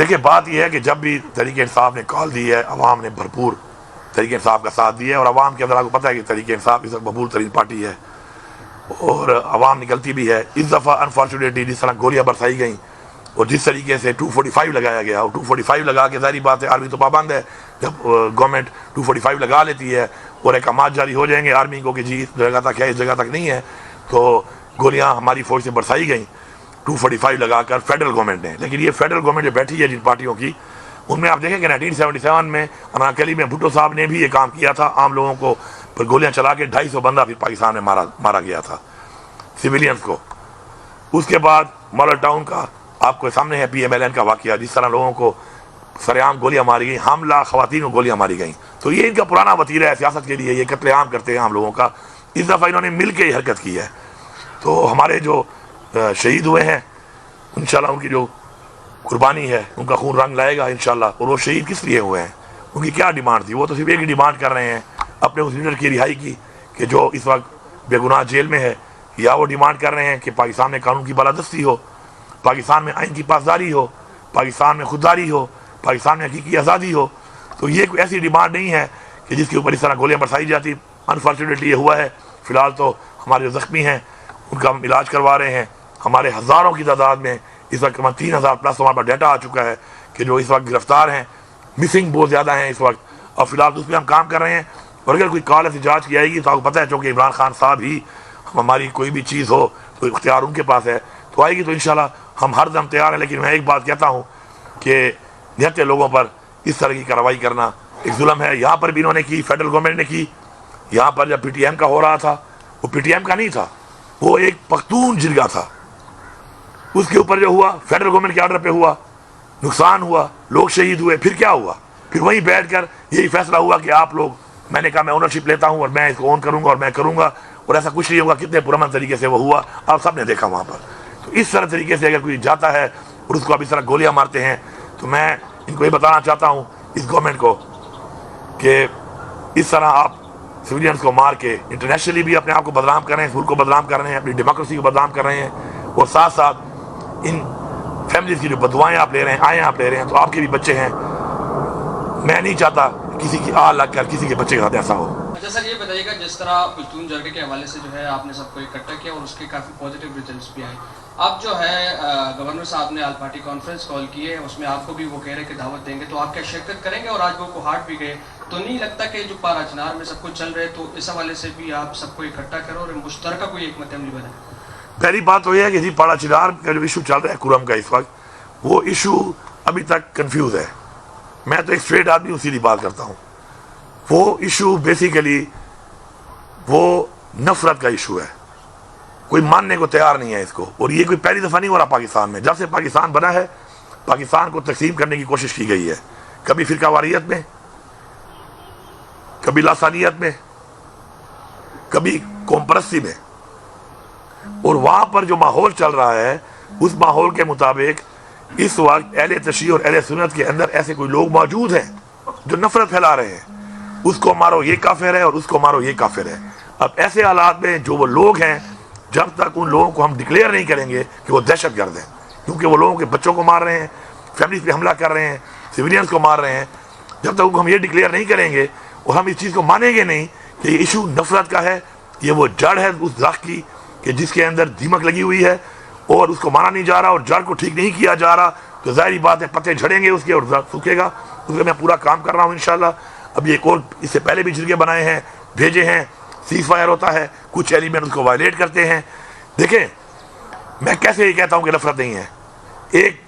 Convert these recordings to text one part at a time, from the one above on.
دیکھیں بات یہ ہے کہ جب بھی تحریک انصاف نے کال دی ہے، عوام نے بھرپور تحریک انصاف کا ساتھ دیا ہے، اور عوام کے اندر آپ کو پتہ ہے کہ تحریک انصاف اس وقت مقبول ترین پارٹی ہے اور عوام نکلتی بھی ہے۔ اس دفعہ انفارچونیٹلی جس طرح گولیاں برسائی گئیں اور جس طریقے سے 245 لگایا گیا، اور 245 لگا کے ظاہری بات ہے آرمی تو پابند ہے، جب گورنمنٹ 245 لگا لیتی ہے اور احکامات جاری ہو جائیں گے آرمی کو کہ جی اس جگہ تک ہے اس جگہ تک نہیں ہے، تو گولیاں ہماری فوج سے برسائی گئیں 245 لگا کر فیڈرل گورنمنٹ نے۔ لیکن یہ فیڈرل گورنمنٹ جو بیٹھی ہے جن پارٹیوں کی، ان میں آپ دیکھیں کہ 1977 میں اناکلی میں بھٹو صاحب نے بھی یہ کام کیا تھا، عام لوگوں کو پر گولیاں چلا کے 250 بندہ پھر پاکستان میں مارا گیا تھا سویلینز کو۔ اس کے بعد ماڈل ٹاؤن کا آپ کو سامنے ہے پی ایم ایل این کا واقعہ، جس طرح لوگوں کو سرعام گولیاں ماری گئیں، حاملہ خواتین کو گولیاں ماری گئیں۔ تو یہ ان کا پرانا وتیرہ ہے سیاست کے لیے، یہ قتل عام کرتے ہیں عام لوگوں کا۔ اس دفعہ انہوں نے مل کے یہ حرکت کی ہے۔ تو ہمارے جو شہید ہوئے ہیں انشاءاللہ ان کی جو قربانی ہے ان کا خون رنگ لائے گا انشاءاللہ۔ اور وہ شہید کس لیے ہوئے ہیں، ان کی کیا ڈیمانڈ تھی؟ وہ تو صرف ایک ہی ڈیمانڈ کر رہے ہیں اپنے اس لیڈر کی رہائی کی کہ جو اس وقت بے گناہ جیل میں ہے، یا وہ ڈیمانڈ کر رہے ہیں کہ پاکستان میں قانون کی بالادستی ہو، پاکستان میں آئین کی پاسداری ہو، پاکستان میں خودداری ہو، پاکستان میں حقیقی آزادی ہو۔ تو یہ کوئی ایسی ڈیمانڈ نہیں ہے کہ جس کے اوپر اس طرح گولیاں برسائی جاتی۔ انفارچونیٹلی یہ ہوا ہے۔ فی الحال تو ہمارے جو زخمی ہیں ان کا ہم علاج کروا رہے ہیں۔ ہمارے ہزاروں کی تعداد میں اس وقت 3000 پلس ہمارے پاس ڈیٹا آ چکا ہے کہ جو اس وقت گرفتار ہیں، مسنگ بہت زیادہ ہیں اس وقت، اور فی الحال اس پہ ہم کام کر رہے ہیں۔ اور اگر کوئی کال ایسی جانچ کی آئے گی تو آپ کو پتہ ہے چونکہ عمران خان صاحب ہی ہماری کوئی بھی چیز ہو تو اختیار ان کے پاس ہے، تو آئے گی تو انشاءاللہ ہم ہر دم تیار ہیں۔ لیکن میں ایک بات کہتا ہوں کہ نہتے لوگوں پر اس طرح کی کارروائی کرنا ایک ظلم ہے۔ یہاں پر بھی انہوں نے کی، فیڈرل گورنمنٹ نے کی۔ یہاں پر جب پی ٹی ایم کا ہو رہا تھا، وہ پی ٹی ایم کا نہیں تھا، وہ ایک پختون جرگہ تھا، اس کے اوپر جو ہوا فیڈرل گورنمنٹ کے آرڈر پہ ہوا، نقصان ہوا، لوگ شہید ہوئے۔ پھر کیا ہوا؟ پھر وہیں بیٹھ کر یہی فیصلہ ہوا کہ آپ لوگ، میں نے کہا میں اونرشپ لیتا ہوں اور میں اس کو اون کروں گا اور میں کروں گا، اور ایسا کچھ نہیں ہوگا۔ کتنے پرامن طریقے سے وہ ہوا، آپ سب نے دیکھا وہاں پر۔ تو اس طرح طریقے سے اگر کوئی جاتا ہے اور اس کو آپ اس طرح گولیاں مارتے ہیں، تو میں ان کو یہ بتانا چاہتا ہوں اس گورنمنٹ کو کہ اس طرح آپ سویلینز کو مار کے انٹرنیشنلی بھی اپنے آپ کو بدنام کر رہے ہیں، ملک کو بدنام کر رہے ہیں، اپنی ڈیموکریسی کو بدنام کر رہے ہیں، اور ساتھ ساتھ ان فیملیز کی جو بدوائیں آپ لے رہے ہیں، آئیں آپ لے رہے ہیں، تو آپ کے بھی بچے ہیں۔ میں نہیں چاہتا کسی کی آہ لگ کر کسی کے بچے کے ساتھ ایسا ہو۔ اچھا سر، یہ بتائیے گا جس طرح پشتون جرگے کے حوالے سے جو ہے آپ نے سب کو اکٹھا کیا اور اس کے کافی پازیٹیو ریزلٹس بھی آئے، اب جو ہے گورنر صاحب نے آل پارٹی کانفرنس کال کی ہے، اس میں آپ کو بھی وہ کہہ رہے کہ دعوت دیں گے، تو آپ کیا شرکت کریں گے؟ اور آج وہ کوہاٹ بھی گئے، تو نہیں لگتا کہ جو پارا چنار میں سب کچھ چل رہے تو اس حوالے سے بھی آپ سب کو اکٹھا کرو اور مشترکہ کوئی حکمت عملی بنائیں؟ پہلی بات تو یہ ہے کہ جی پاڑا چنار کا جو ایشو چل رہا ہے کرم کا اس وقت، وہ ایشو ابھی تک کنفیوز ہے۔ میں تو ایک اسٹریٹ آدمی ہوں، سیدھی بات کرتا ہوں۔ وہ ایشو بیسیکلی وہ نفرت کا ایشو ہے، کوئی ماننے کو تیار نہیں ہے اس کو، اور یہ کوئی پہلی دفعہ نہیں ہو رہا پاکستان میں۔ جب سے پاکستان بنا ہے، پاکستان کو تقسیم کرنے کی کوشش کی گئی ہے، کبھی فرقہ واریت میں، کبھی لاسانیت میں، کبھی قوم پرستی میں، اور وہاں پر جو ماحول چل رہا ہے اس ماحول کے مطابق اس وقت اہل تشیع اور اہل سنت کے اندر ایسے کوئی لوگ موجود ہیں جو نفرت پھیلا رہے ہیں، اس کو مارو یہ کافر ہے اور اس کو مارو یہ کافر ہے۔ اب ایسے حالات میں جو وہ لوگ ہیں، جب تک ان لوگوں کو ہم ڈکلیئر نہیں کریں گے کہ وہ دہشت گرد ہیں، کیونکہ وہ لوگوں کے بچوں کو مار رہے ہیں، فیملیز پہ حملہ کر رہے ہیں، سویلینز کو مار رہے ہیں، جب تک ہم یہ ڈکلیئر نہیں کریں گے اور ہم اس چیز کو مانیں گے نہیں کہ یہ ایشو نفرت کا ہے، یہ وہ جڑ ہے اس درخت کی کہ جس کے اندر دیمک لگی ہوئی ہے اور اس کو مانا نہیں جا رہا اور جڑ کو ٹھیک نہیں کیا جا رہا، تو ظاہری بات ہے پتے جھڑیں گے اس کے اور درخت سوکھے گا۔ اس میں پورا کام کر رہا ہوں انشاءاللہ۔ اب یہ ایک اور اس سے پہلے بھی جرگے بنائے ہیں، بھیجے ہیں، سیز فائر ہوتا ہے، کچھ ایلیمنٹ اس کو وائلیٹ کرتے ہیں۔ دیکھیں میں کیسے یہ کہتا ہوں کہ نفرت نہیں ہے، ایک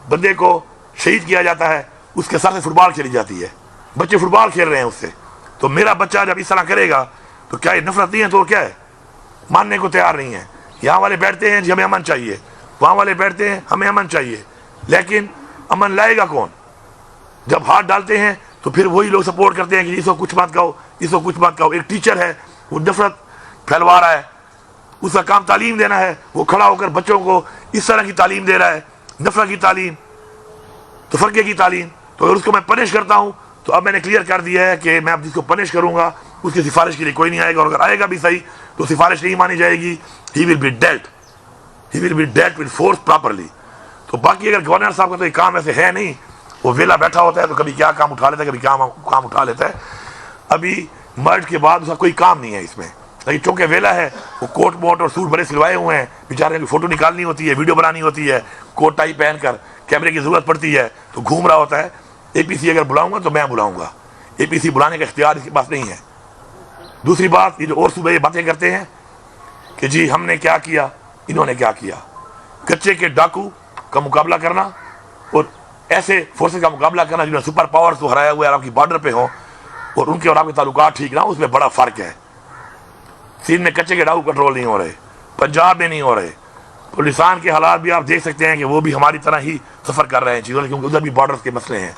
بندے کو شہید کیا جاتا ہے، اس کے ساتھ فٹ بال کھیلی جاتی ہے، بچے فٹ بال کھیل رہے ہیں اس سے، تو میرا بچہ جب اس طرح کرے گا تو کیا یہ نفرت نہیں ہے؟ تو کیا ہے؟ ماننے کو تیار نہیں ہے۔ یہاں والے بیٹھتے ہیں جی ہمیں امن چاہیے، وہاں والے بیٹھتے ہیں ہمیں امن چاہیے، لیکن امن لائے گا کون؟ جب ہاتھ ڈالتے ہیں تو پھر وہی لوگ سپورٹ کرتے ہیں کہ اس کو کچھ مت کہو، اس کو کچھ مت کہو۔ ایک ٹیچر ہے وہ نفرت پھیلوا رہا ہے، اس کا کام تعلیم دینا ہے، وہ کھڑا ہو کر بچوں کو اس طرح کی تعلیم دے رہا ہے، نفرت کی تعلیم، تفرقے کی تعلیم۔ تو اگر اس کو میں پنش کرتا ہوں تو اب میں نے کلیئر کر دیا ہے کہ میں اب جس کو پنش کروں گا اس کی سفارش کے لیے کوئی نہیں آئے گا، اور اگر آئے گا بھی صحیح تو سفارش نہیں مانی جائے گی۔ He will be dealt with force properly. تو باقی اگر گورنر صاحب کا تو یہ کام ایسے ہے نہیں وہ ویلا بیٹھا ہوتا ہے تو کبھی کیا کام اٹھا لیتا ہے، کبھی کیا کام اٹھا لیتا ہے. ابھی مرڈ کے بعد اس کا کوئی کام نہیں ہے اس میں، لیکن چونکہ ویلا ہے وہ کوٹ موٹ اور سوٹ بڑے سلوائے ہوئے ہیں، بیچارے کی فوٹو نکالنی ہوتی ہے، ویڈیو بنانی ہوتی ہے، کوٹ ٹائی پہن کر کیمرے کی ضرورت پڑتی ہے تو گھوم رہا ہوتا ہے. اے پی سی اگر بلاؤں گا تو میں بلاؤں گا، اے پی سی بلانے کا اختیار اس کے پاس نہیں ہے. دوسری بات، یہ جو اور صوبے یہ باتیں کرتے ہیں کہ جی ہم نے کیا کیا، انہوں نے کیا کیا. کچے کے ڈاکو کا مقابلہ کرنا اور ایسے فورسز کا مقابلہ کرنا جنہوں نے سپر پاورز کو ہرایا ہوا ہے آپ کی بارڈر پہ ہوں اور ان کے اور آپ کے تعلقات ٹھیک نہ ہوں، اس میں بڑا فرق ہے. سندھ میں کچے کے ڈاکو کنٹرول نہیں ہو رہے، پنجاب میں نہیں ہو رہے. پولیسان کے حالات بھی آپ دیکھ سکتے ہیں کہ وہ بھی ہماری طرح ہی سفر کر رہے ہیں چیزوں، کیونکہ ادھر بھی بارڈرز کے مسئلے ہیں.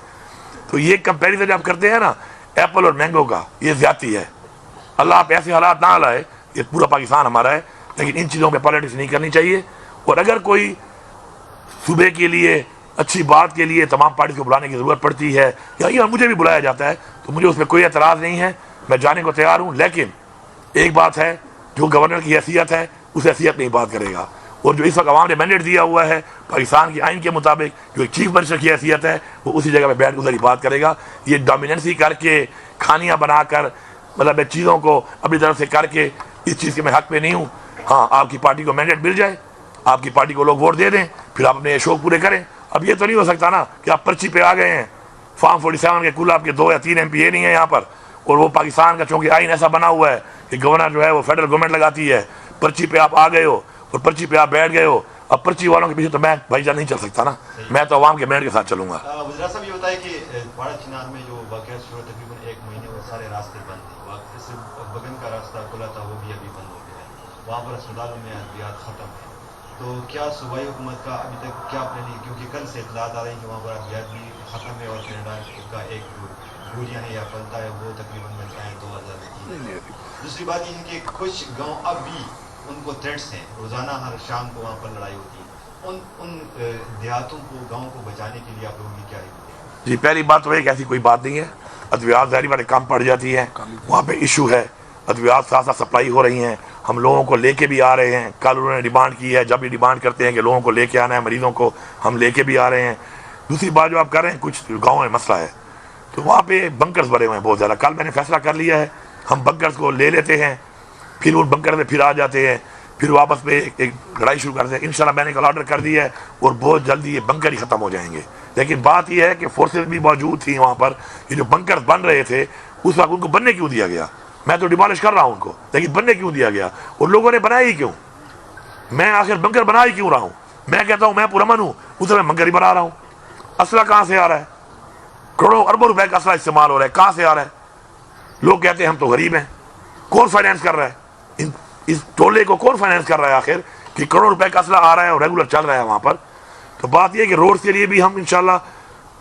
تو یہ کمپیریزن جب کرتے ہیں نا ایپل اور مینگو کا، یہ زیادتی ہے. اللہ آپ ایسے حالات نہ لائے، یہ پورا پاکستان ہمارا ہے، لیکن ان چیزوں پہ پالیٹکس نہیں کرنی چاہیے. اور اگر کوئی صوبے کے لیے اچھی بات کے لیے تمام پارٹیز کو بلانے کی ضرورت پڑتی ہے یا مجھے بھی بلایا جاتا ہے تو مجھے اس میں کوئی اعتراض نہیں ہے، میں جانے کو تیار ہوں. لیکن ایک بات ہے، جو گورنر کی حیثیت ہے اس حیثیت میں ہی بات کرے گا، اور جو اس وقت عوام نے مینڈیٹ دیا ہوا ہے پاکستان کے آئین کے مطابق جو ایک چیف منسٹر کی حیثیت ہے، وہ اسی جگہ پہ بیٹھ کے ادھر ہی بات کرے گا. یہ ڈومیننسی کر کے کھانیاں بنا کر مطلب چیزوں کو اپنی طرف سے کر کے اس چیز کے میں حق پہ نہیں ہوں. ہاں آپ کی پارٹی کو مینڈیٹ مل جائے، آپ کی پارٹی کو لوگ ووٹ دے دیں، پھر آپ اپنے شوق پورے کریں. اب یہ تو نہیں ہو سکتا نا کہ آپ پرچی پہ آ گئے ہیں، فارم 47 کے کل آپ کے 2 یا 3 ایم پی اے نہیں ہیں یہاں پر، اور وہ پاکستان کا چونکہ آئین ایسا بنا ہوا ہے کہ گورنر جو ہے وہ فیڈرل گورنمنٹ لگاتی ہے. پرچی پہ آپ آ گئے ہو اور پرچی پہ آپ بیٹھ گئے ہو. اب پرچی والوں کے پیچھے تو میں بھائی جان نہیں چل سکتا نا، میں تو عوام کے مینڈیٹ کے ساتھ چلوں گا. وزیر صاحب یہ بتائے کہ باڑہ چنار میں جو واقعات شروع تقریباً 1 مہینے اور سارے راستے بند تھے، اس بگن کا راستہ کھلا تھا وہ بھی ابھی بند ہو گیا ہے، وہاں پر اسپتالوں میں ادویات ختم ہیں. تو کیا صوبائی حکومت کا ابھی تک کیا پلان ہے، کیونکہ کل سے اطلاعات آ رہی ہیں کہ وہاں پر ادویات بھی ختم ہے اور کینیڈا کا ایک جو گولیاں ہیں یا پلتا ہے وہ تقریباً ملتا ہے 2000 کی. دوسری بات یہ ہے کہ کچھ گاؤں اب بھی ان کو تھریٹس ہیں، روزانہ ہر شام کو وہاں پر لڑائی ہوتی ہے. ان دیہاتوں کو گاؤں کو بچانے کے لیے آپ لوگوں کی کیا ہے؟ جی پہلی بات تو ہے کہ ایسی کوئی بات نہیں ہے، ادویات ظاہری باتیں کم پڑ جاتی ہیں، وہاں پہ ایشو ہے، ادویات ساتھ ساتھ سپلائی ہو رہی ہیں، ہم لوگوں کو لے کے بھی آ رہے ہیں. کل انہوں نے ڈیمانڈ کی ہے، جب بھی ڈیمانڈ کرتے ہیں کہ لوگوں کو لے کے آنا ہے، مریضوں کو ہم لے کے بھی آ رہے ہیں. دوسری بات جو آپ کر رہے ہیں، کچھ گاؤں میں مسئلہ ہے تو وہاں پہ بنکرز بھرے ہوئے ہیں بہت زیادہ. کل میں نے فیصلہ کر لیا ہے ہم بنکرز کو لے لیتے ہیں، پھر ان بنکر میں پھر آ جاتے ہیں، پھر واپس میں ایک لڑائی شروع کرتے ہیں. انشاءاللہ میں نے کل آرڈر کر دیا ہے اور بہت جلدی یہ بنکر ہی ختم ہو جائیں گے. لیکن بات یہ ہے کہ فورسز بھی موجود تھیں وہاں پر، یہ جو بنکر بن رہے تھے اس وقت ان کو بننے کیوں دیا گیا؟ میں تو ڈیمالش کر رہا ہوں ان کو، لیکن بننے کیوں دیا گیا؟ اور لوگوں نے بنایا ہی کیوں؟ میں آخر بنکر بنا ہی کیوں رہا ہوں؟ میں کہتا ہوں میں پرامن ہوں، اس میں بنکر ہی بنا رہا ہوں. اسلحہ کہاں سے آ رہا ہے؟ کروڑوں اربوں روپے کا اسلحہ استعمال ہو رہا ہے، کہاں سے آ رہا ہے؟ لوگ کہتے ہیں ہم تو غریب ہیں. کون فائنینس کر رہا ہے اس ٹولے کو؟ کون فائنینس کر رہا ہے آخر کہ کروڑوں روپے کا اسلحہ آ رہا ہے اور ریگولر چل رہا ہے وہاں پر؟ تو بات یہ ہے کہ روڈ کے لیے بھی ہم انشاءاللہ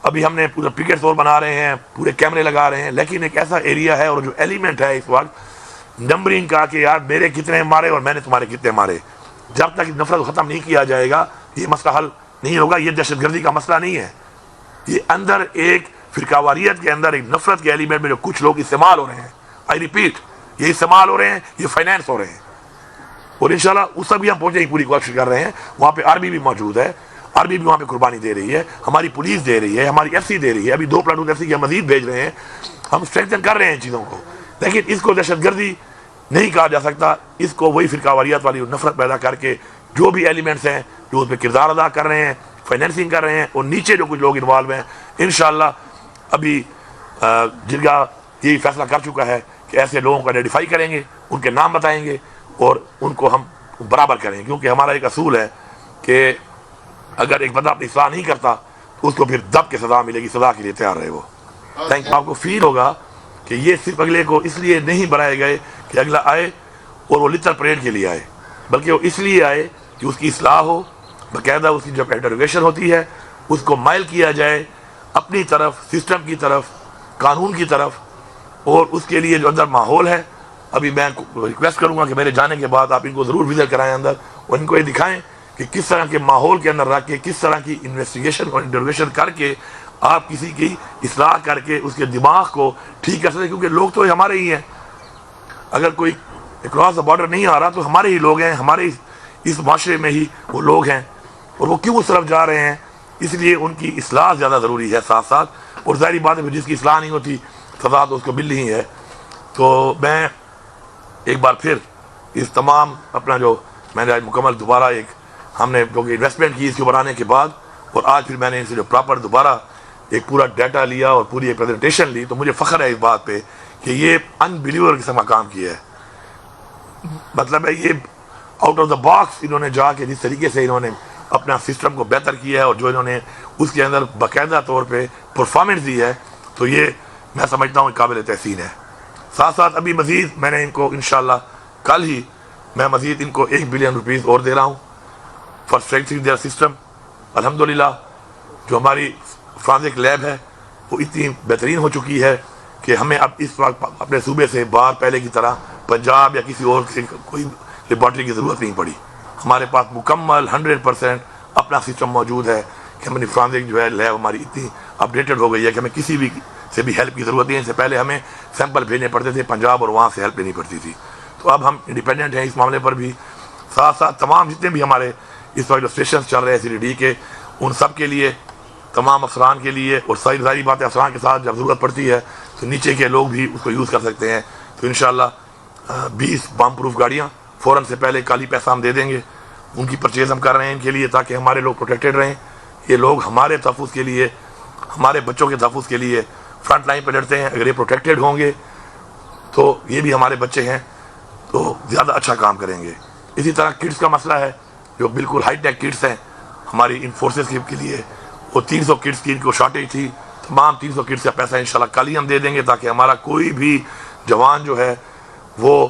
ابھی ہم نے پورا پکٹ اور بنا رہے ہیں، پورے کیمرے لگا رہے ہیں. لیکن ایک ایسا ایریا ہے اور جو ایلیمنٹ ہے اس وقت نمبرنگ کا کہ یار میرے کتنے مارے اور میں نے تمہارے کتنے مارے، جب تک نفرت ختم نہیں کیا جائے گا یہ مسئلہ حل نہیں ہوگا. یہ دہشت گردی کا مسئلہ نہیں ہے، یہ اندر ایک فرقہ واریت کے اندر ایک نفرت کے ایلیمنٹ میں جو کچھ لوگ استعمال ہو رہے ہیں. آئی ریپیٹ، یہ استعمال ہو رہے ہیں، یہ فائنینس ہو رہے ہیں. اور انشاءاللہ اس تک بھی ہم پہنچنے کی پوری کوشش کر رہے ہیں. وہاں پہ آرمی بھی موجود ہے، آرمی بھی وہاں پہ قربانی دے رہی ہے، ہماری پولیس دے رہی ہے، ہماری ایف سی دے رہی ہے. ابھی 2 پلاٹون ایف سی کے مزید بھیج رہے ہیں. ہم اسٹرینتھن کر رہے ہیں چیزوں کو، لیکن اس کو دہشت گردی نہیں کہا جا سکتا. اس کو وہی فرقہ واریت والی نفرت پیدا کر کے جو بھی ایلیمنٹس ہیں جو اس میں کردار ادا کر رہے ہیں، فائنینسنگ کر رہے ہیں، اور نیچے جو کچھ لوگ انوالو ہیں، انشاءاللہ ابھی جرگہ یہی فیصلہ کر چکا ہے کہ ایسے لوگوں کو آئیڈینٹیفائی کریں گے، ان کے نام بتائیں گے اور ان کو ہم برابر کریں گے. کیونکہ ہمارا ایک اصول ہے کہ اگر ایک بندہ اپنی اصلاح نہیں کرتا تو اس کو پھر دب کے سزا ملے گی، سزا کے لیے تیار رہے وہ. Thank you. آپ کو فیل ہوگا کہ یہ صرف اگلے کو اس لیے نہیں بنائے گئے کہ اگلا آئے اور وہ لٹر پریڈ کے لیے آئے، بلکہ وہ اس لیے آئے کہ اس کی اصلاح ہو، باقاعدہ اس کی جب انٹروگیشن ہوتی ہے اس کو مائل کیا جائے اپنی طرف، سسٹم کی طرف، قانون کی طرف. اور اس کے لیے جو اندر ماحول ہے، ابھی میں ریکویسٹ کروں گا کہ میرے جانے کے بعد آپ ان کو ضرور وزٹ کرائیں اندر، اور ان کو یہ دکھائیں کہ کس طرح کے ماحول کے اندر رکھ کے، کس طرح کی انویسٹیگیشن اور انٹروگیشن کر کے آپ کسی کی اصلاح کر کے اس کے دماغ کو ٹھیک کر سکتے. کیونکہ لوگ تو ہمارے ہی ہیں، اگر کوئی اکراس دا بارڈر نہیں آ رہا تو ہمارے ہی لوگ ہیں، ہمارے اس معاشرے میں ہی وہ لوگ ہیں. اور وہ کیوں اس طرف جا رہے ہیں اس لیے ان کی اصلاح زیادہ ضروری ہے ساتھ ساتھ. اور ظاہری بات ہے جس کی اصلاح نہیں ہوتی سزا تو اس کو مل رہی ہے. تو میں ایک بار پھر اس تمام اپنا جو میں نے آج مکمل دوبارہ ایک ہم نے جو کہ انویسٹمنٹ کی اس کے اوپر آنے کے بعد اور آج پھر میں نے ان سے جو پراپر دوبارہ ایک پورا ڈیٹا لیا اور پوری ایک پریزنٹیشن لی, تو مجھے فخر ہے اس بات پہ کہ یہ انبلیور قسم کا کام کیا ہے. مطلب ہے یہ آؤٹ آف دا باکس انہوں نے جا کے جس طریقے سے انہوں نے اپنا سسٹم کو بہتر کیا ہے اور جو انہوں نے اس کے اندر باقاعدہ طور پہ پرفارمنس دی ہے, تو یہ میں سمجھتا ہوں قابل تحسین ہے. ساتھ ساتھ ابھی مزید میں نے ان کو انشاءاللہ کل ہی میں مزید ان کو 1 بلین روپیز اور دے رہا ہوں فار اسٹرینتھنگ دیئر سسٹم. الحمدللہ جو ہماری فرانزک لیب ہے وہ اتنی بہترین ہو چکی ہے کہ ہمیں اب اس وقت اپنے صوبے سے باہر پہلے کی طرح پنجاب یا کسی اور سے کوئی لیبارٹری کی ضرورت نہیں پڑی. ہمارے پاس مکمل 100% اپنا سسٹم موجود ہے کہ ہماری فرانزک جو ہے لیب ہماری اتنی اپڈیٹڈ ہو گئی ہے کہ ہمیں کسی بھی سے بھی ہیلپ کی ضرورت نہیں ہے. اس سے پہلے ہمیں سیمپل بھیجنے پڑتے تھے پنجاب اور وہاں سے ہیلپ لینی پڑتی تھی. تو اب ہم انڈیپینڈنٹ ہیں اس معاملے پر بھی. ساتھ ساتھ تمام جتنے بھی ہمارے اس وقت جو اسٹیشنز چل رہے ہیں CDD کے, ان سب کے لیے تمام افسران کے لیے, اور ظاہری بات ہے افسران کے ساتھ جب ضرورت پڑتی ہے تو نیچے کے لوگ بھی اس کو یوز کر سکتے ہیں. تو انشاءاللہ 20 بام پروف گاڑیاں فوراً سے پہلے کالی پیسہ ہم دے دیں گے. ان کی پرچیز ہم کر رہے ہیں ان کے لیے تاکہ ہمارے لوگ پروٹیکٹڈ رہیں. یہ لوگ ہمارے تحفظ کے لیے, ہمارے بچوں کے تحفظ کے لیے فرنٹ لائن پہ لڑتے ہیں. اگر یہ پروٹیکٹڈ ہوں گے تو یہ بھی ہمارے بچے ہیں تو زیادہ اچھا کام کریں گے. اسی طرح کٹس کا مسئلہ ہے جو بالکل ہائی ٹیک کٹس ہیں ہماری ان فورسز کے لیے. وہ 300 کٹس کی ان کو شارٹیج تھی. تمام 300 کٹس کا پیسہ انشاءاللہ کل ہی ہم دے دیں گے تاکہ ہمارا کوئی بھی جوان جو ہے وہ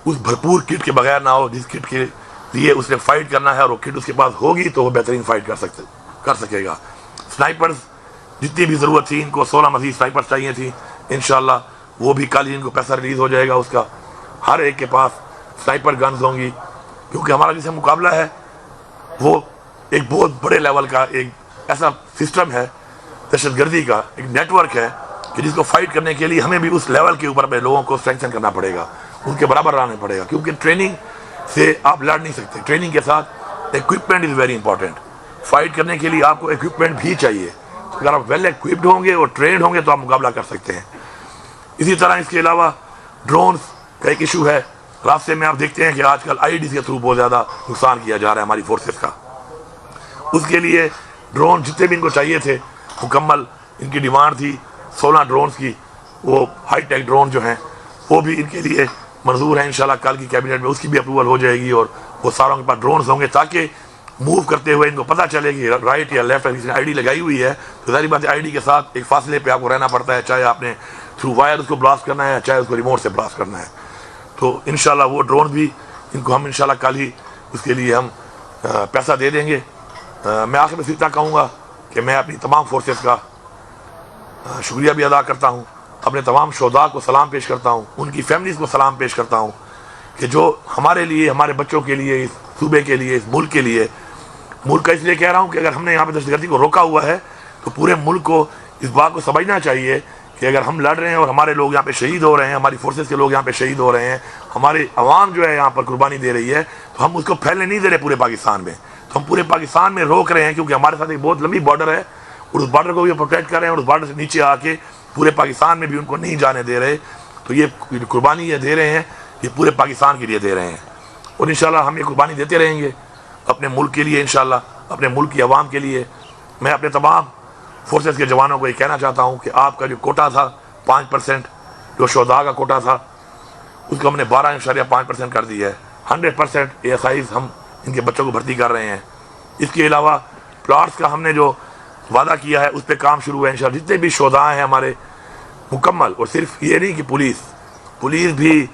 اس بھرپور کٹ کے بغیر نہ ہو جس کٹ کے لیے اس نے فائٹ کرنا ہے, اور وہ کٹ اس کے پاس ہوگی تو وہ بہترین فائٹ کر سکے گا. سنائپرز جتنی بھی ضرورت تھی, ان کو 16 مزید سنائپرز چاہیے تھی. انشاءاللہ وہ بھی کل ہی ان کو پیسہ ریلیز ہو جائے گا اس کا. ہر ایک کے پاس سنائپر گنز ہوں گی کیونکہ ہمارا جسے مقابلہ ہے وہ ایک بہت بڑے لیول کا ایک ایسا سسٹم ہے دہشت گردی کا, ایک نیٹ ورک ہے کہ جس کو فائٹ کرنے کے لیے ہمیں بھی اس لیول کے اوپر لوگوں کو اسٹرینتھن کرنا پڑے گا, ان کے برابر رہنا پڑے گا. کیونکہ ٹریننگ سے آپ لڑ نہیں سکتے. ٹریننگ کے ساتھ equipment is very important. Fight کرنے کے لیے آپ کو ایکوپمنٹ بھی چاہیے. اگر آپ ویل ایکوپڈ ہوں گے اور ٹرینڈ ہوں گے تو آپ مقابلہ کر سکتے ہیں. اسی طرح اس کے علاوہ ڈرونز کا ایک ایشو ہے. راستے میں آپ دیکھتے ہیں کہ آج کل IEDs کے تھرو بہت زیادہ نقصان کیا جا رہا ہے ہماری فورسز کا. اس کے لیے ڈرون جتنے بھی ان کو چاہیے تھے مکمل ان کی ڈیمانڈ تھی 16 ڈرونز کی. وہ ہائی ٹیک ڈرون جو ہیں وہ بھی ان کے لیے منظور ہیں. انشاءاللہ کل کی کیبنٹ میں اس کی بھی اپروول ہو جائے گی اور وہ ساروں کے پاس ڈرونز ہوں گے تاکہ موو کرتے ہوئے ان کو پتہ چلے کہ رائٹ یا لیفٹ کسی نے ID لگائی ہوئی ہے تو ظاہری بات ہے ID کے ساتھ ایک فاصلے پہ آپ کو رہنا پڑتا ہے, چاہے آپ نے تھرو وائر اس کو بلاسٹ کرنا ہے چاہے اس کو ریموٹ سے بلاسٹ کرنا ہے. تو انشاءاللہ وہ ڈرون بھی ان کو ہم انشاءاللہ کل ہی اس کے لیے ہم پیسہ دے دیں گے. میں آخر میں اتنا کہوں گا کہ میں اپنی تمام فورسز کا شکریہ بھی ادا کرتا ہوں, اپنے تمام شہداء کو سلام پیش کرتا ہوں, ان کی فیملیز کو سلام پیش کرتا ہوں کہ جو ہمارے لیے, ہمارے بچوں کے لیے, اس صوبے کے لیے, اس ملک کے لیے, ملک کا اس لیے کہہ رہا ہوں کہ اگر ہم نے یہاں پہ دہشت گردی کو روکا ہوا ہے تو پورے ملک کو اس بات کو سمجھنا چاہیے کہ اگر ہم لڑ رہے ہیں اور ہمارے لوگ یہاں پہ شہید ہو رہے ہیں, ہماری فورسز کے لوگ یہاں پہ شہید ہو رہے ہیں, ہماری عوام جو ہے یہاں پر قربانی دے رہی ہے, تو ہم اس کو پھیلنے نہیں دے رہے پورے پاکستان میں. تو ہم پورے پاکستان میں روک رہے ہیں کیونکہ ہمارے ساتھ ایک بہت لمبی بارڈر ہے اور اس بارڈر کو بھی پروٹیکٹ کر رہے ہیں اور اس بارڈر سے نیچے آ کے پورے پاکستان میں بھی ان کو نہیں جانے دے رہے. تو یہ قربانی یہ دے رہے ہیں, یہ پورے پاکستان کے لیے دے رہے ہیں اور انشاءاللہ ہم یہ قربانی دیتے رہیں گے اپنے ملک کے لیے, انشاءاللہ اپنے ملک کی عوام کے لیے. میں اپنے تمام فورسز کے جوانوں کو یہ کہنا چاہتا ہوں کہ آپ کا جو کوٹا تھا 5% جو شہداء کا کوٹا تھا اس کو ہم نے 12.5% کر دیا ہے. 100% ASIs ہم ان کے بچوں کو بھرتی کر رہے ہیں. اس کے علاوہ پلاٹس کا ہم نے جو وعدہ کیا ہے اس پہ کام شروع ہے انشاءاللہ. جتنے بھی شہداء ہیں ہمارے مکمل, اور صرف یہ نہیں کہ پولیس بھی,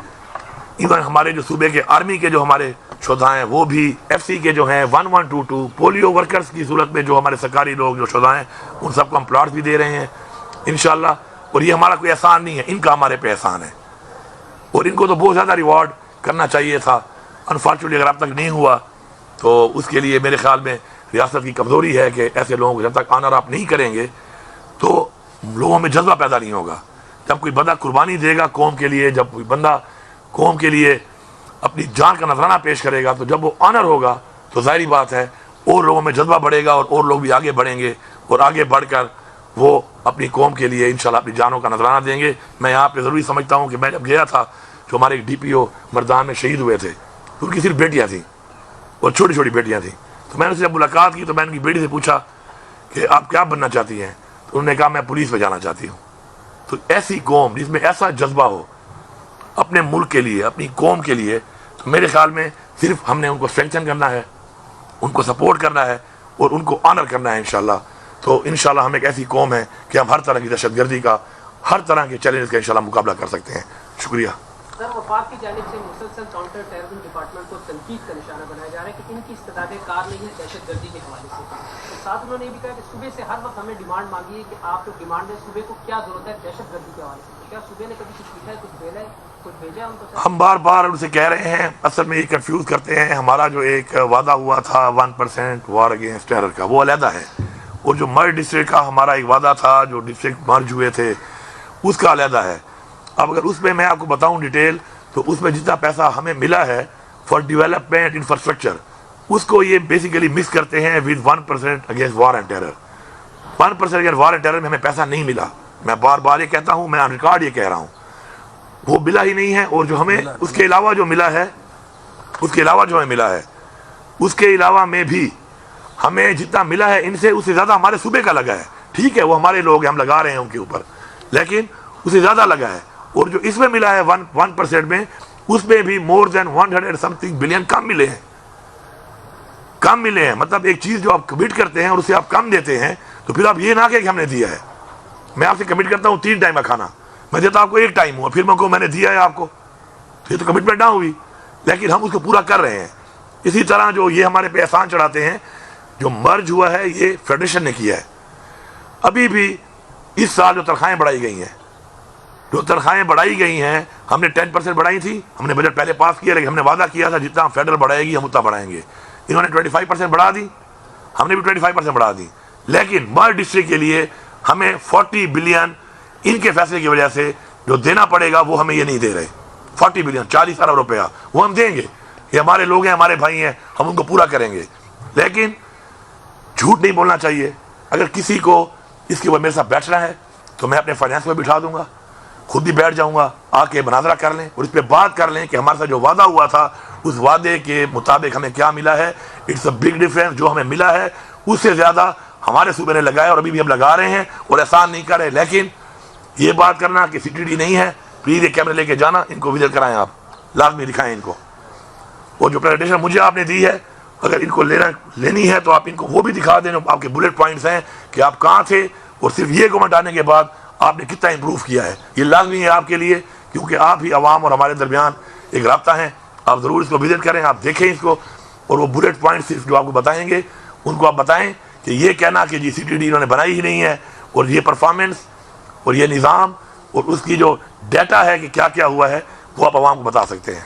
ایون ہمارے جو صوبے کے آرمی کے جو ہمارے شہداء ہیں وہ بھی, FC کے جو ہیں 1122, پولیو ورکرز کی صورت میں جو ہمارے سرکاری لوگ جو شہداء ہیں ان سب کو ہم پلاٹس بھی دے رہے ہیں انشاءاللہ. اور یہ ہمارا کوئی احسان نہیں ہے, ان کا ہمارے پہ احسان ہے اور ان کو تو بہت زیادہ ریوارڈ کرنا چاہیے تھا. انفارچونیٹلی اگر اب تک نہیں ہوا تو اس کے لیے میرے خیال میں ریاست کی کمزوری ہے کہ ایسے لوگوں کو جب تک آنر آپ نہیں کریں گے تو لوگوں میں جذبہ پیدا نہیں ہوگا. جب کوئی بندہ قربانی دے گا قوم کے لیے, جب کوئی بندہ قوم کے لیے اپنی جان کا نذرانہ پیش کرے گا, تو جب وہ آنر ہوگا تو ظاہری بات ہے اور لوگوں میں جذبہ بڑھے گا اور لوگ بھی آگے بڑھیں گے اور آگے بڑھ کر وہ اپنی قوم کے لیے انشاءاللہ اپنی جانوں کا نذرانہ دیں گے. میں یہاں پہ ضروری سمجھتا ہوں کہ میں جب گیا تھا جو ہمارے ایک DPO مردان میں شہید ہوئے تھے, ان کی صرف بیٹیاں تھیں اور چھوٹی چھوٹی بیٹیاں تھیں. تو میں نے سے جب ملاقات کی تو میں نے ان کی بیٹی سے پوچھا کہ آپ کیا بننا چاہتی ہیں, تو انہوں نے کہا میں پولیس میں جانا چاہتی ہوں. تو ایسی قوم جس میں ایسا جذبہ ہو اپنے ملک کے لیے, اپنی قوم کے لیے, تو میرے خیال میں صرف ہم نے ان کو اسٹرینتھن کرنا ہے, ان کو سپورٹ کرنا ہے اور ان کو آنر کرنا ہے انشاءاللہ. تو انشاءاللہ ہم ایک ایسی قوم ہے کہ ہم ہر طرح کی دہشت گردی کا, ہر طرح کے چیلنج کا انشاءاللہ مقابلہ کر سکتے ہیں. شکریہ. سر, وفاق کی جانب سے مسلسل کاؤنٹر ٹیررزم ڈپارٹمنٹ کو تنقید کا نشانہ بنایا جا رہا ہے کہ ان کی استداد کار نہیں ہے دہشت گردی کے حوالے سے. ساتھ انہوں نے یہ بھی کہا کہ صوبے سے ہر وقت ہمیں ڈیمانڈ مانگی ہے کہ آپ جو ڈیمانڈ ہے صوبے کو کیا ضرورت ہے دہشت گردی کے حوالے سے. کیا صوبے نے کبھی کچھ لکھا ہے, کچھ بھیجا ہے, کچھ بھیجا ہے ان کو؟ ہم بار بار ان سے کہہ رہے ہیں, اصل میں یہ کنفیوز کرتے ہیں. ہمارا جو ایک وعدہ ہوا تھا 1% وار اگینسٹ ٹیرر کا, وہ علیحدہ ہے, اور جو مرج ڈسٹرکٹ کا ہمارا ایک وعدہ تھا, جو ڈسٹرکٹ مرج ہوئے تھے, اس کا علیحدہ ہے. اب اگر اس میں میں آپ کو بتاؤں ڈیٹیل, تو اس میں جتنا پیسہ ہمیں ملا ہے فار ڈیولپمنٹ انفراسٹرکچر, اس کو یہ بیسیکلی مکس کرتے ہیں with 1% against war and terror. 1% against war and terror میں ہمیں پیسہ نہیں ملا. میں بار بار یہ کہتا ہوں, میں آن ریکارڈ یہ کہہ رہا ہوں, وہ ملا ہی نہیں ہے. اور جو ہمیں اس کے علاوہ جو ملا ہے, اس کے علاوہ جو ہمیں ملا ہے, اس کے علاوہ میں بھی ہمیں جتنا ملا ہے ان سے, اس سے زیادہ ہمارے صوبے کا لگا ہے. ٹھیک ہے, وہ ہمارے لوگ ہیں, ہم لگا رہے ہیں ان کے اوپر, لیکن اس سے زیادہ لگا ہے. اور جو اس میں ملا ہے 1% میں, اس میں بھی مور دین 100 something بلین کم ملے ہیں, کم ملے ہیں. مطلب ایک چیز جو آپ کمٹ کرتے ہیں اور اسے آپ کم دیتے ہیں, تو پھر آپ یہ نہ کہ ہم نے دیا ہے. میں آپ سے کمٹ کرتا ہوں 3 ٹائم کا کھانا, میں دیتا آپ کو 1 ٹائم ہوا, پھر میں نے دیا ہے آپ کو, تو یہ تو کمٹمنٹ نہ ہوئی. لیکن ہم اس کو پورا کر رہے ہیں. اسی طرح جو یہ ہمارے پہ احسان چڑھاتے ہیں, جو مرج ہوا ہے یہ فیڈریشن نے کیا ہے. ابھی بھی اس سال جو تنخواہیں بڑھائی گئی ہیں, ہم نے 10% بڑھائی تھی. ہم نے بجٹ پہلے پاس کیا, لیکن ہم نے وعدہ کیا تھا جتنا فیڈرل بڑھائے گی ہم اتنا بڑھائیں گے. انہوں نے 25% بڑھا دی, ہم نے بھی 25% بڑھا دی. لیکن مرج ڈسٹرکٹ کے لیے ہمیں 40 بلین ان کے فیصلے کی وجہ سے جو دینا پڑے گا وہ ہمیں یہ نہیں دے رہے. 40 بلین 40 ارب روپیہ وہ ہم دیں گے. یہ ہمارے لوگ ہیں, ہمارے بھائی ہیں, ہم ان کو پورا کریں گے. لیکن جھوٹ نہیں بولنا چاہیے. اگر کسی کو اس کے اوپر میرے ساتھ بیٹھنا ہے تو میں اپنے فائنانس میں بٹھا دوں گا, خود بھی بیٹھ جاؤں گا, آ کے مناظرہ کر لیں اور اس پہ بات کر لیں کہ ہمارے ساتھ جو وعدہ ہوا تھا اس وعدے کے مطابق ہمیں کیا ملا ہے. It's a big difference. جو ہمیں ملا ہے اس سے زیادہ ہمارے صوبے نے لگایا, اور ابھی بھی ہم لگا رہے ہیں اور احسان نہیں کر رہے. لیکن یہ بات کرنا کہ CTD نہیں ہے, پلیز یہ کیمرے لے کے جانا, ان کو وزٹ کرائیں, آپ لازمی دکھائیں ان کو. اور جو پریزنٹیشن مجھے آپ نے دی ہے, اگر ان کو لینی ہے تو آپ ان کو وہ بھی دکھا دیں, آپ کے بلٹ پوائنٹس ہیں کہ آپ کہاں تھے اور صرف یہ گورنمنٹ آنے کے بعد آپ نے کتنا امپروو کیا ہے. یہ لازمی ہے آپ کے لیے, کیونکہ آپ ہی عوام اور ہمارے درمیان ایک رابطہ ہیں. آپ ضرور اس کو وزٹ کریں, آپ دیکھیں اس کو, اور وہ بلٹ پوائنٹس صرف جو آپ کو بتائیں گے ان کو آپ بتائیں کہ یہ کہنا کہ جی CTD انہوں نے بنائی ہی نہیں ہے, اور یہ پرفارمنس اور یہ نظام اور اس کی جو ڈیٹا ہے کہ کیا کیا ہوا ہے, وہ آپ عوام کو بتا سکتے ہیں.